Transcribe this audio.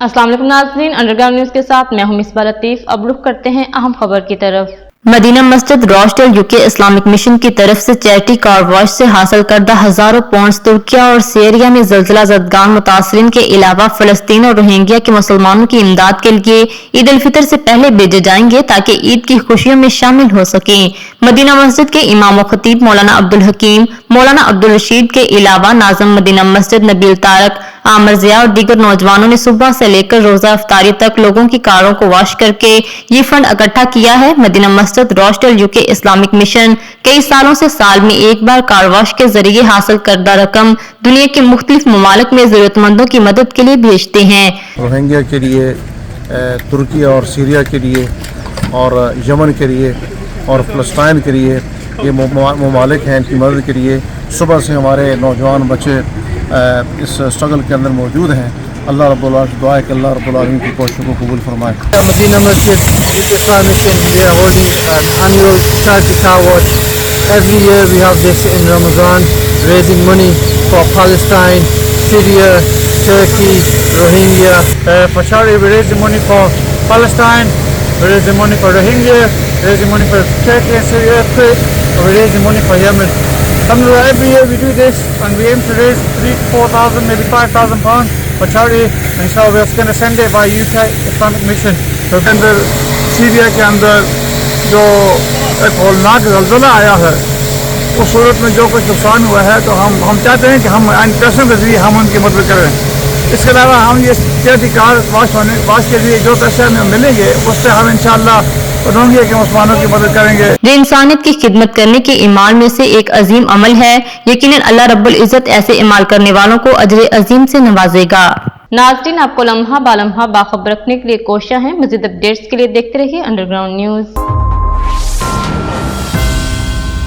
अस्सलाम वालेकुम नाज़रीन, अंडरग्राउंड न्यूज़ के साथ मैं हूं मिसबा लतीफ। अब रुख करते हैं अहम खबर की तरफ। मदीना मस्जिद रोशडेल यूके इस्लामिक मिशन की तरफ से चैरिटी कार वॉश से हासिल करदा हजारों पाउंड्स तुर्किया और सीरिया में जल्जला ज़दगान मुतासरीन के अलावा फलस्तीन और रोहिंग्या के मुसलमानों की इमदाद के लिए ईद उल फितर से पहले भेजे जाएंगे ताकि ईद की खुशियों में शामिल हो सके। मदीना मस्जिद के इमाम व खतीब मौलाना अब्दुल हकीम, मौलाना अब्दुल रशीद के अलावा नाज़िम मदीना मस्जिद नबील तारक, आमर ज़िया और दीगर नौजवानों ने सुबह से लेकर रोजा इफ्तारी तक लोगों की कारों को वॉश करके ये फंड इकट्ठा किया है। मदीना मस्जिद रोशडेल यूके इस्लामिक मिशन कई सालों से साल में एक बार कार वॉश के जरिए हासिल करदा रकम दुनिया के मुख्तलिफ ममालिक में जरूरतमंदों की मदद के लिए भेजते हैं। रोहिंग्या के लिए, तुर्की और सीरिया के लिए और यमन के लिए और फलस्तीन के लिए ये ममालिक हैं, इनकी मदद के लिए सुबह से हमारे नौजवान बच्चे इस स्ट्रगल के अंदर मौजूद हैं। अल्लाह रब्बुल आलमीन की दुआ है कि अल्लाह रब्बुल आलमीन की कोशिशों को कबूल फरमाए। Medina Masjid Islamic Mission, we are holding an annual charity car wash. Every year we have this in Ramadan, raising money for Palestine, Syria, Turkey, Rohingya. For charity we raise money for Palestine, we raise money for Rohingya, we raise money for Turkey and Syria, we raise money for Yemen. Every year we do this and we aim to raise 3,000 to 4,000, maybe 5,000 pounds for charity. And so we're going to send it by UK Islamic Mission. तो अंदर Syria के अंदर जो एक होलनाक ज़ल्ज़ला आया है, उस सूरत में जो कुछ नुकसान हुआ है, तो हम चाहते हैं कि हम पैसों के जरिए हम उनकी मदद करें। इसके अलावा हम ये चैरिटी कार वाश के लिए जो पैसे हमें मिलेंगे उससे हम इंशाअल्लाह रोहिंग्या के मुसलमानों की मदद करेंगे। जो इंसानियत की खिदमत करने के ईमान में से एक अजीम अमल है। यकीनन अल्लाह रब्बुल इज़्ज़त ऐसे इमाल करने वालों को अजर अजीम से नवाजेगा। नाज़रीन, आपको लम्हा बालम्हा बाखबर रखने के लिए कोशिश है। मज़ीद अपडेट्स के लिए देखते रहिए अंडरग्राउंड न्यूज़।